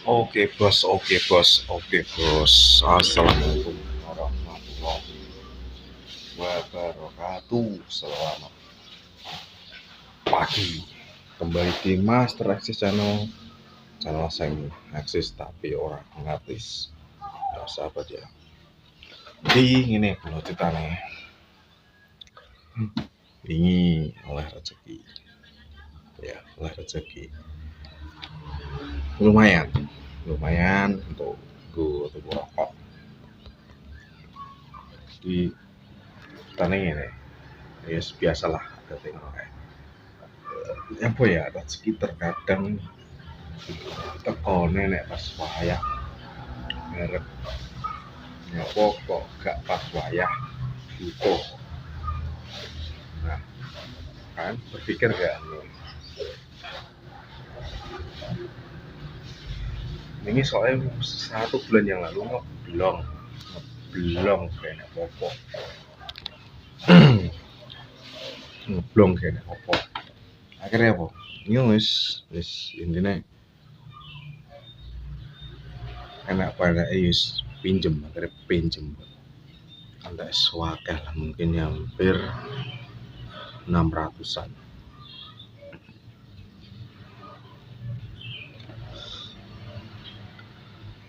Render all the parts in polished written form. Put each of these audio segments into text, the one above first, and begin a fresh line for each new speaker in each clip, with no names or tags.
Oke bos, oke bos. Assalamualaikum warahmatullahi wabarakatuh. Selamat pagi. Kembali di Master Axis channel saya Axis tapi orang ngatis. Ya sahabat ya. Jadi ini kalau cerita nih, ini oleh rezeki, ya oleh rezeki. Lumayan untuk gue rokok. Di tanah ini, ya biasalah ada tengok apa ya rezeki terkadang teko nenek pas wayah ngarep nyopo kok gak pas wayah butuh. Nah kan berpikir gak ini soalnya 1 bulan yang lalu ngeblong kayak popo ngeblong kayak popo akhirnya apa ini wis intinya enak pada pinjem akhirnya pinjem ada swakeh lah mungkin hampir 600-an.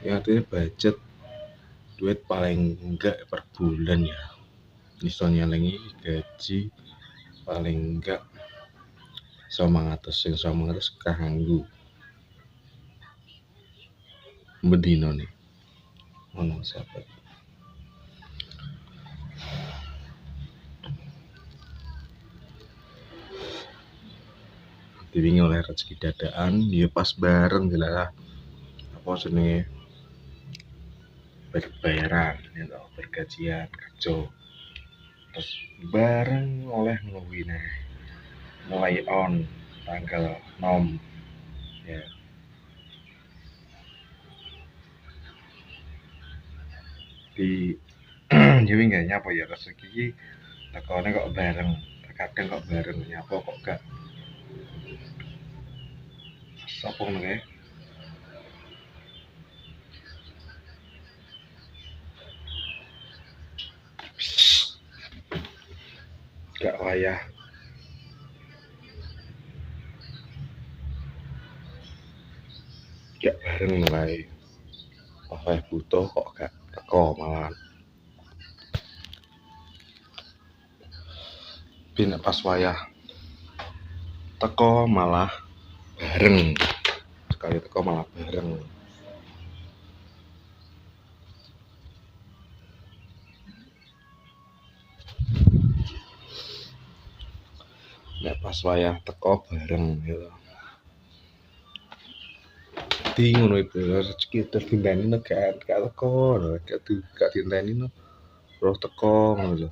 Ya artinya budget duit paling enggak per bulan ya misalnya lagi gaji paling enggak 900 kanggo bedino nih ono sahabat. Diwingi oleh rezeki dadaan dia pas bareng jelas apa jenenge berbayaran ya toh bergajian kerja terus bareng oleh ngeluwine mulai on tanggal 6 ya di jadi nggak nyapa ya rezeki tekone kok bareng terkadang kok bareng nyapa kok gak sapa meneh gak wayah gak bareng mulai oleh butuh kok gak teko malah bin pas wayah teko malah bareng sekali teko malah bareng. Nek pas wayah teko bareng gitu. Di ngono itu rezeki tertindani gak teko gak tindani no terus teko ngono lho.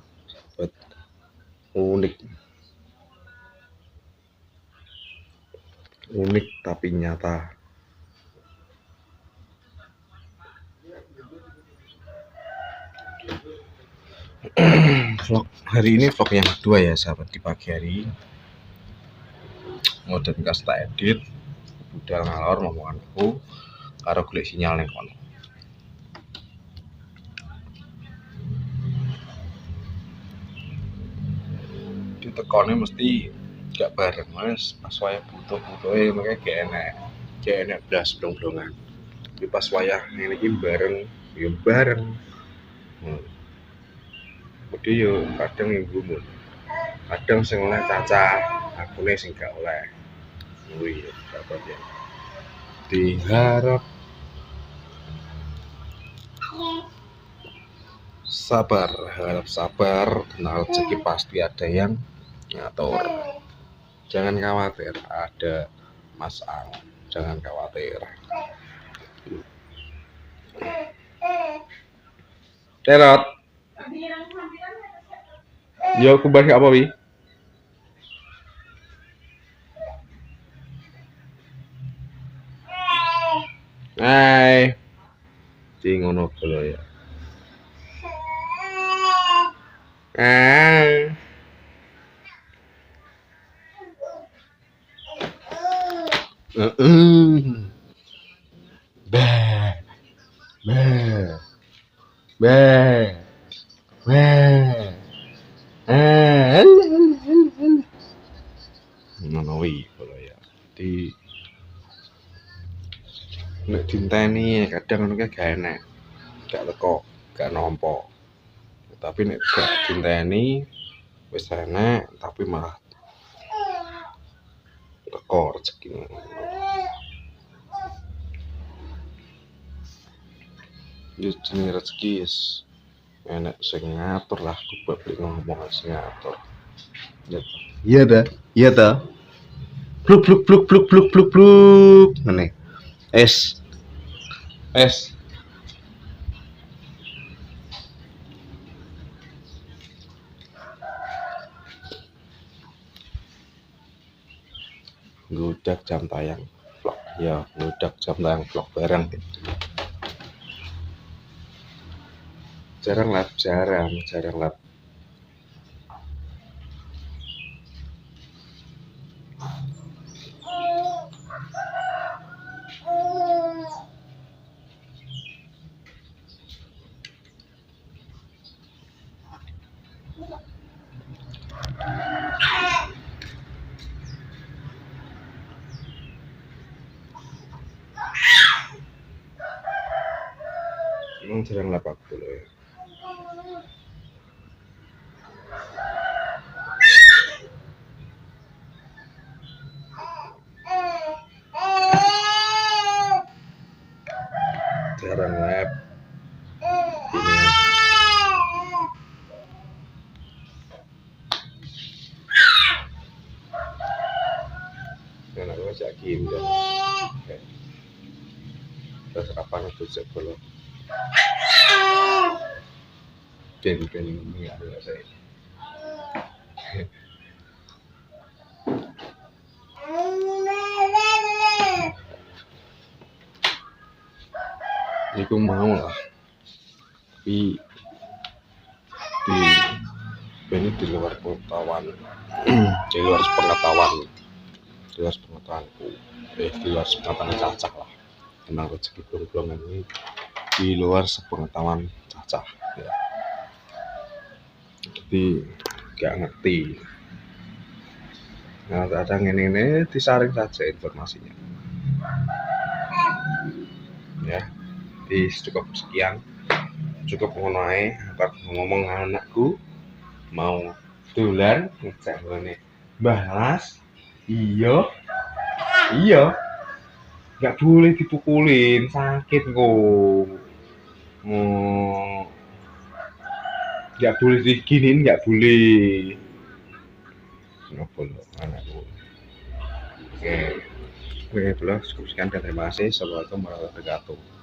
Unik tapi nyata. Vlog hari ini vlog yang kedua ya sahabat di pagi hari. Ngoden kas tak edit budal ngalor ngomongan aku karo golek sinyal ning kono. Ditekone mesti gak bareng mas pas wayah butuh-butuhe makanya gak enak blas blong-blongan. Tapi pas wayah ngene iki bareng ya bareng. Jadi yo kadang nggumun. Kadang sing oleh caca, akune sing gak oleh. Kuwi dapat ya. Diharap sabar, harap sabar, karena rezeki pasti ada yang ngatur. Jangan khawatir, ada Mas Ang. Jangan khawatir. Terot. Yo kubah apa wi? Hai. Ci ngono lho ya. Bah, bah, bah. Ngono kuwi ya. Di nek dinteni kadang ngono ki gak enak. Gak teko, gak nampa. Tapi nek gak dinteni wis enak tapi malah teko rezekine. Ya jenenge rezeki wis enek sing ngatur lah, balik ngomong sing ngatur. Ya. Iya dah, iya dah. Bluk bluk bluk bluk bluk bluk bluk. Ngene. Es. Es. Ngludak jam tayang vlog. Ya, ngludak jam tayang vlog bareng. Jarang lab. Emang jarang lab aku loh ya. Jarang lab. Ini. Anak gue yakin kan. Terus kapan aku cek dulu. Ben enggak saya. Iku mau lah. Tapi ini di luar pengetahuan. Di luar pengetahuanku. Di luar pengetahuan cacah lah. Tentang rezeki belum ini di luar sepengetahuan cacah ya. Jadi gak ngerti. Nah, kadang ini disaring saja informasinya. Ya, cukup sekian. Cukup ngono ae, apa ngomong anakku mau dolan ngecek ngene. Mbah Las, iya. Gak boleh dipukulin, sakit kok. Gak boleh diginin, gak boleh. Ngobrol anakku. Oke, cukup sekian dan terima kasih. Assalamualaikum warahmatullahi wabarakatuh.